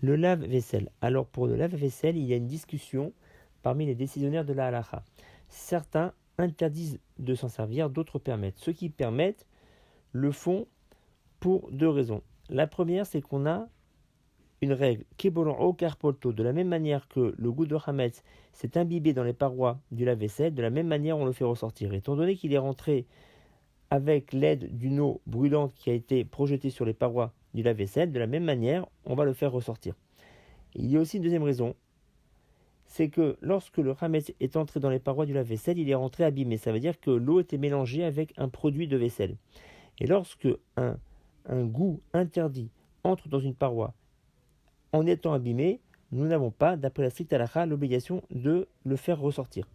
Le lave-vaisselle. Alors pour le lave-vaisselle, il y a une discussion parmi les décisionnaires de la halakha. Certains interdisent de s'en servir, d'autres permettent. Ceux qui permettent le font pour deux raisons. La première, c'est qu'on a une règle, Kebolon o karpolto, de la même manière que le goût de Hametz s'est imbibé dans les parois du lave-vaisselle, de la même manière on le fait ressortir. Étant donné qu'il est rentré avec l'aide d'une eau brûlante qui a été projetée sur les parois du lave-vaisselle, de la même manière on va le faire ressortir. Et il y a aussi une deuxième raison, c'est que lorsque le Hametz est entré dans les parois du lave-vaisselle, il est rentré abîmé. Ça veut dire que l'eau était mélangée avec un produit de vaisselle. Et lorsque un goût interdit entre dans une paroi en étant abîmé, nous n'avons pas, d'après la stricte halakha, l'obligation de le faire ressortir.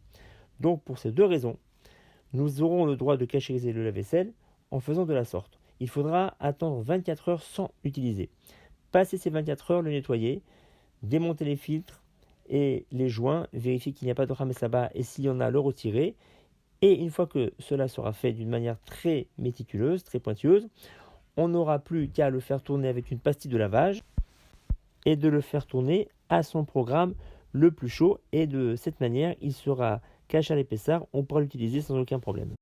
Donc pour ces deux raisons, nous aurons le droit de cachériser le lave-vaisselle en faisant de la sorte. Il faudra attendre 24 heures sans l'utiliser. Passer ces 24 heures, le nettoyer, démonter les filtres et les joints, vérifier qu'il n'y a pas de ramesaba et s'il y en a, le retirer. Et une fois que cela sera fait d'une manière très méticuleuse, très pointilleuse, on n'aura plus qu'à le faire tourner avec une pastille de lavage et de le faire tourner à son programme le plus chaud. Et de cette manière, il sera caché à l'épaisseur, on pourra l'utiliser sans aucun problème.